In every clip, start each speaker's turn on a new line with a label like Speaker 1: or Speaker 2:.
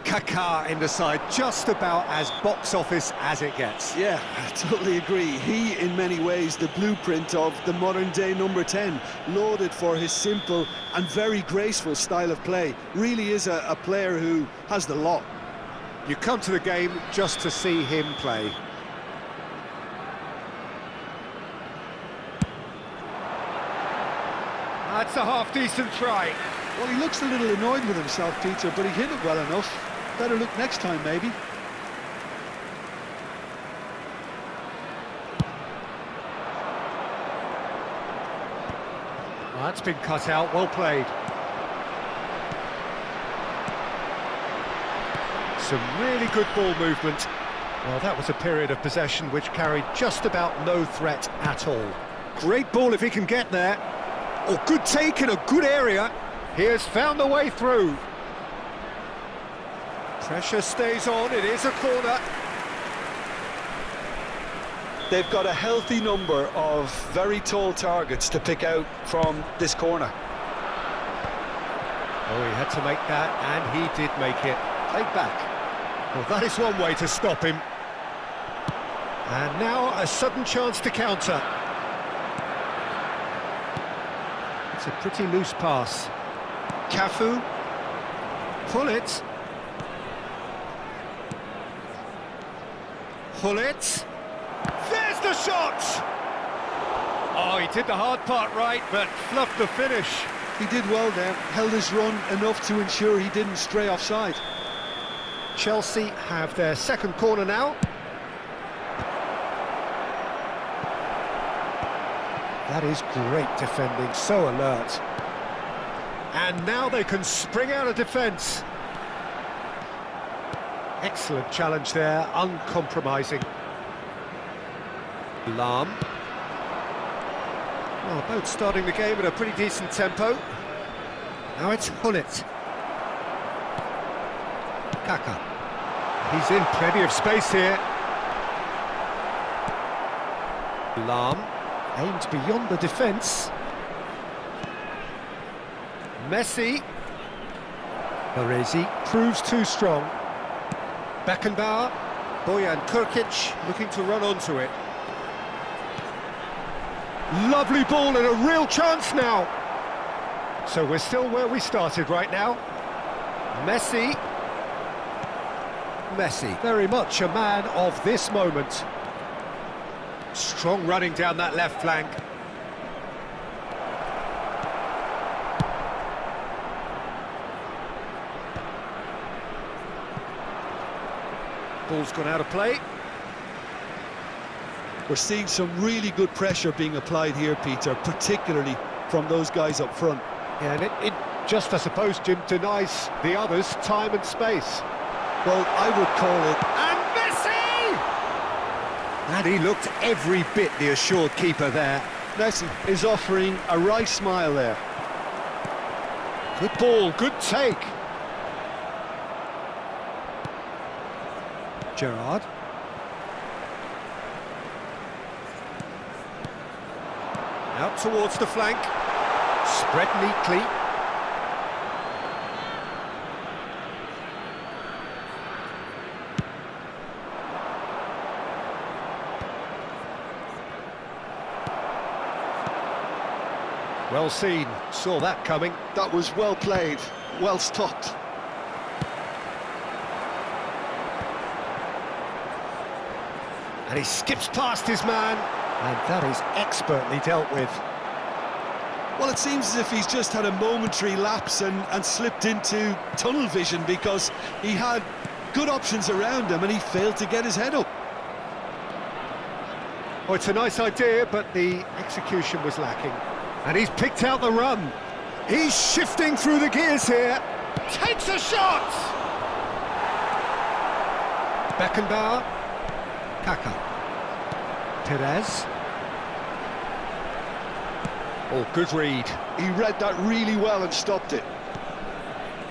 Speaker 1: Kaká in the side, just about as box office as it gets.
Speaker 2: Yeah, I totally agree. He, in many ways, the blueprint of the modern-day number 10, lauded for his simple and very graceful style of play. Really is a player who has the lot.
Speaker 1: You come to the game just to see him play. That's a half-decent try.
Speaker 2: Well, he looks a little annoyed with himself, Peter, but he hit it well enough. Better look next time, maybe.
Speaker 1: Well, that's been cut out, well played. Some really good ball movement. Well, that was a period of possession which carried just about no threat at all. Great ball if he can get there. Oh, good take in a good area. He has found the way through. Pressure stays on, it is a corner.
Speaker 2: They've got a healthy number of very tall targets to pick out from this corner.
Speaker 1: Oh, he had to make that, and he did make it. Played back. Well, that is one way to stop him. And now a sudden chance to counter. It's a pretty loose pass. Cafu. Pull it. Pull it. There's the shot! Oh, he did the hard part right, but fluffed the finish.
Speaker 2: He did well there, held his run enough to ensure he didn't stray offside.
Speaker 1: Chelsea have their second corner now. That is great defending, so alert. And now they can spring out of defence. Excellent challenge there, uncompromising. Lahm. Well, both starting the game at a pretty decent tempo. Now it's Hullet. Kaká. He's in plenty of space here. Lahm aimed beyond the defence. Messi. Baresi proves too strong. Beckenbauer. Bojan Krkic looking to run onto it. Lovely ball and a real chance now. So we're still where we started right now. Messi. Messi, very much a man of this moment. Strong running down that left flank. Ball's gone out of play.
Speaker 2: We're seeing some really good pressure being applied here, Peter, particularly from those guys up front.
Speaker 1: Yeah, and it just, I suppose, Jim, denies the others time and space.
Speaker 2: Well, I would call it...
Speaker 1: And Messi! And he looked every bit the assured keeper there.
Speaker 2: Messi is offering a wry smile there.
Speaker 1: Good ball, good take. Gerrard. Out towards the flank. Spread neatly. Well seen, saw that coming.
Speaker 2: That was well played, well stopped.
Speaker 1: And he skips past his man, and that is expertly dealt with.
Speaker 2: Well, it seems as if he's just had a momentary lapse and slipped into tunnel vision, because he had good options around him and he failed to get his head up.
Speaker 1: Oh, it's a nice idea, but the execution was lacking. And he's picked out the run. He's shifting through the gears here. Takes a shot! Beckenbauer. Kaká. Perez. Oh, good read.
Speaker 2: He read that really well and stopped it.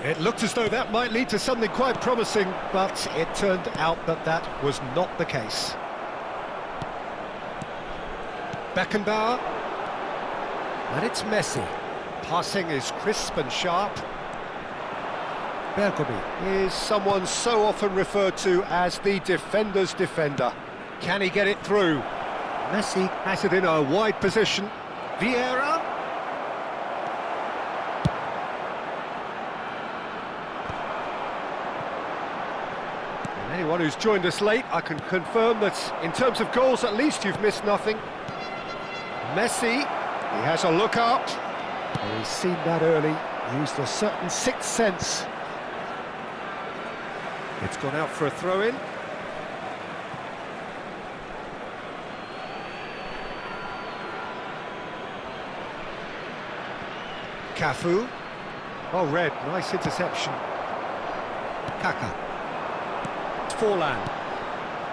Speaker 1: It looked as though that might lead to something quite promising, but it turned out that that was not the case. Beckenbauer. And it's Messi. Passing is crisp and sharp. Bergomi is someone so often referred to as the defender's defender. Can he get it through? Messi has it in a wide position. Vieira. And anyone who's joined us late, I can confirm that in terms of goals, at least you've missed nothing. Messi, he has a look up. Well, he's seen that early, used a certain sixth sense. It's gone out for a throw-in. Cafu. Oh, red, nice interception. Kaka. It's Forlan.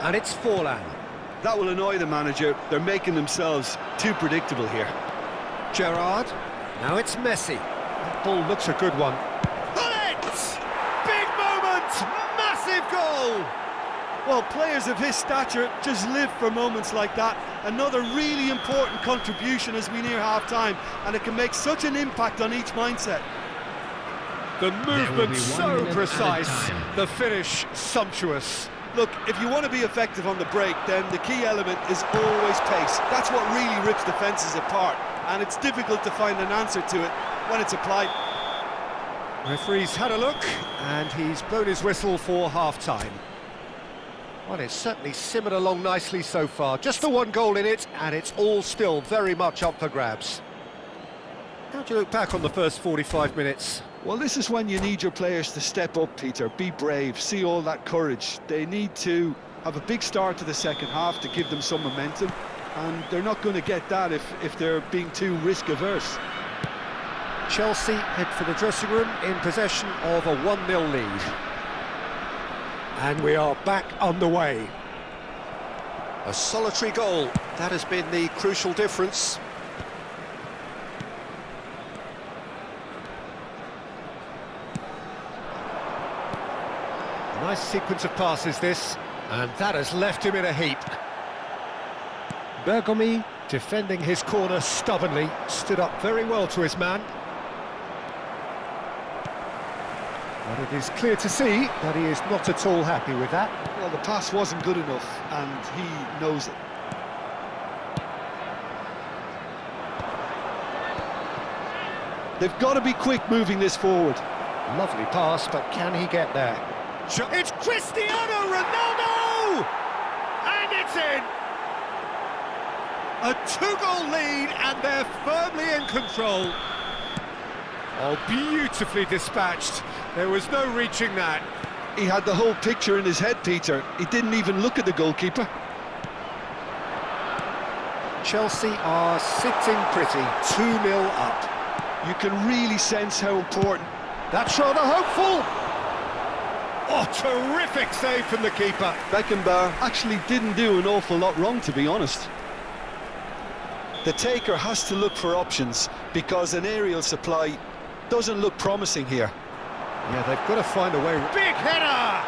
Speaker 1: And it's Forlan.
Speaker 2: That will annoy the manager. They're making themselves too predictable here.
Speaker 1: Gerrard. Now it's Messi. That ball looks a good one. Bullets! Big moment! Massive goal!
Speaker 2: Well, players of his stature just live for moments like that. Another really important contribution as we near half-time, and it can make such an impact on each mindset.
Speaker 1: The movement so precise, the finish sumptuous.
Speaker 2: Look, if you want to be effective on the break, then the key element is always pace. That's what really rips defences apart, and it's difficult to find an answer to it when it's applied.
Speaker 1: Referee's had a look, and he's blown his whistle for half-time. Well, it's certainly simmered along nicely so far. Just the one goal in it, and it's all still very much up for grabs. How do you look back on the first 45 minutes?
Speaker 2: Well, this is when you need your players to step up, Peter. Be brave, see all that courage. They need to have a big start to the second half to give them some momentum, and they're not going to get that if they're being too risk-averse.
Speaker 1: Chelsea head for the dressing room in possession of a 1-0 lead. And we are back underway. A solitary goal, that has been the crucial difference. Nice sequence of passes this, and that has left him in a heap. Bergomi, defending his corner stubbornly, stood up very well to his man. But it is clear to see that he is not at all happy with that.
Speaker 2: Well, the pass wasn't good enough, and he knows it. They've got to be quick moving this forward.
Speaker 1: Lovely pass, but can he get there? It's Cristiano Ronaldo! And it's in! A two-goal lead, and they're firmly in control. Oh, beautifully dispatched. There was no reaching that.
Speaker 2: He had the whole picture in his head, Peter. He didn't even look at the goalkeeper.
Speaker 1: Chelsea are sitting pretty, 2-0 up.
Speaker 2: You can really sense how important.
Speaker 1: That's rather hopeful. Oh, terrific save from the keeper.
Speaker 2: Beckenbauer actually didn't do an awful lot wrong, to be honest. The taker has to look for options, because an aerial supply doesn't look promising here.
Speaker 1: Yeah, they've got to find a way. Big header!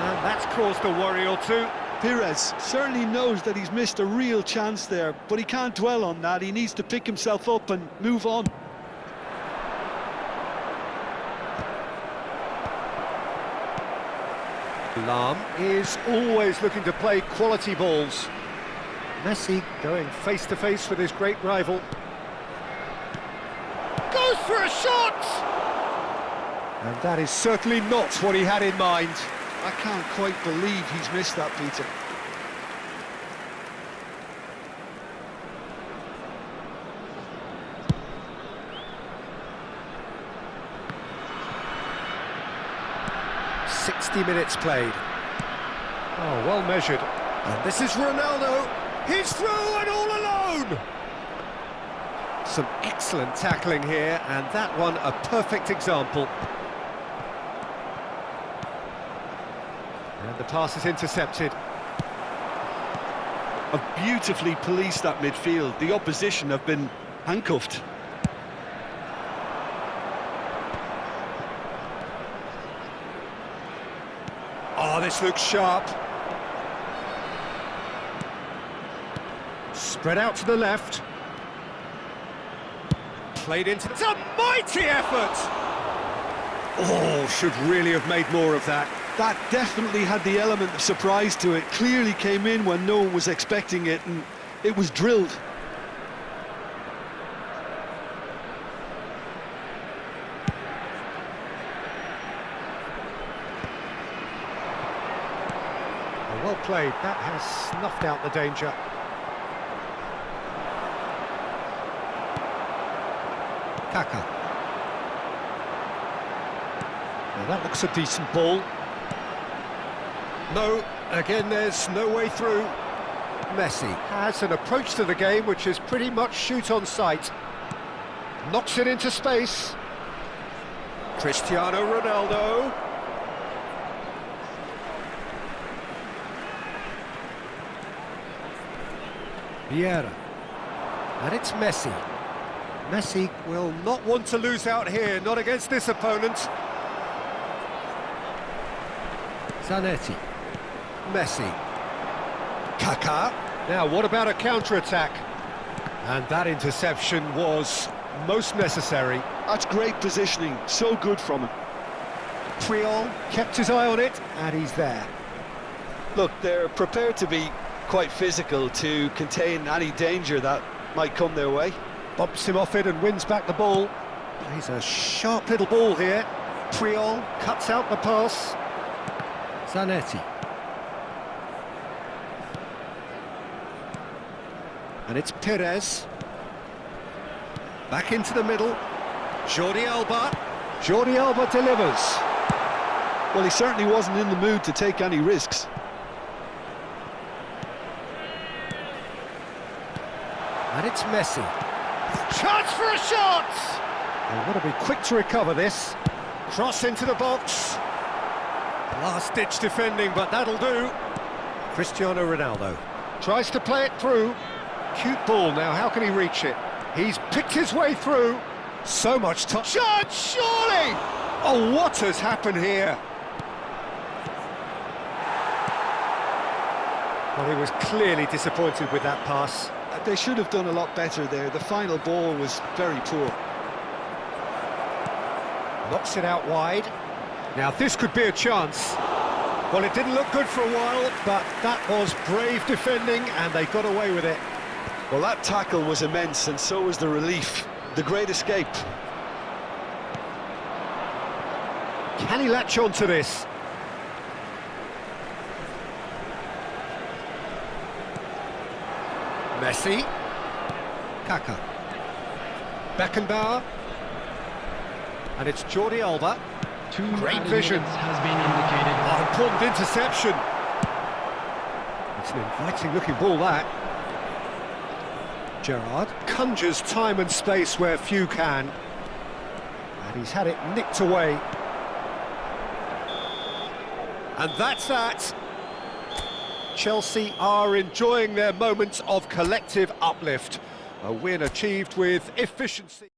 Speaker 1: And that's caused a worry or two.
Speaker 2: Pires certainly knows that he's missed a real chance there, but he can't dwell on that. He needs to pick himself up and move on.
Speaker 1: Lahm is always looking to play quality balls. Messi going face-to-face with his great rival. Goes for a shot! And that is certainly not what he had in mind.
Speaker 2: I can't quite believe he's missed that, Peter.
Speaker 1: Minutes played. Oh, well measured. And this is Ronaldo. He's through and all alone. Some excellent tackling here, and that one a perfect example. And the pass is intercepted.
Speaker 2: Have beautifully policed that midfield. The opposition have been handcuffed.
Speaker 1: Oh, this looks sharp. Spread out to the left. Played into... It's a mighty effort! Oh, should really have made more of that.
Speaker 2: That definitely had the element of surprise to it. Clearly came in when no one was expecting it, and it was drilled.
Speaker 1: Well played, that has snuffed out the danger. Kaka. Well, that looks a decent ball. No, again there's no way through. Messi has an approach to the game which is pretty much shoot on sight. Knocks it into space. Cristiano Ronaldo. Vieira, and it's Messi. Messi will not want to lose out here, not against this opponent. Zanetti, Messi, Kaka. Now what about a counter-attack? And that interception was most necessary.
Speaker 2: That's great positioning, so good from him.
Speaker 1: Puyol kept his eye on it, and he's there.
Speaker 2: Look, they're prepared to be quite physical to contain any danger that might come their way.
Speaker 1: Bumps him off it and wins back the ball. He's a sharp little ball here. Puyol cuts out the pass. Zanetti. And it's Perez. Back into the middle. Jordi Alba. Jordi Alba delivers.
Speaker 2: Well, he certainly wasn't in the mood to take any risks.
Speaker 1: And it's Messi. Chance for a shot! They've got to be quick to recover this. Cross into the box. Last-ditch defending, but that'll do. Cristiano Ronaldo tries to play it through. Cute ball now, how can he reach it? He's picked his way through. So much touch. Shot, surely! Oh, what has happened here? Well, he was clearly disappointed with that pass.
Speaker 2: They should have done a lot better there. The final ball was very poor.
Speaker 1: Knocks it out wide. Now this could be a chance. Well, it didn't look good for a while, but that was brave defending and they got away with it.
Speaker 2: Well, that tackle was immense, and so was the relief. The great escape.
Speaker 1: Can he latch on to this? Messi. Kaka. Beckenbauer. And it's Jordi Alba. Great vision.
Speaker 3: Has been indicated.
Speaker 1: Oh, important interception. It's an inviting looking ball, that. Gerrard conjures time and space where few can. And he's had it nicked away. And that's that. Chelsea are enjoying their moments of collective uplift. A win achieved with efficiency.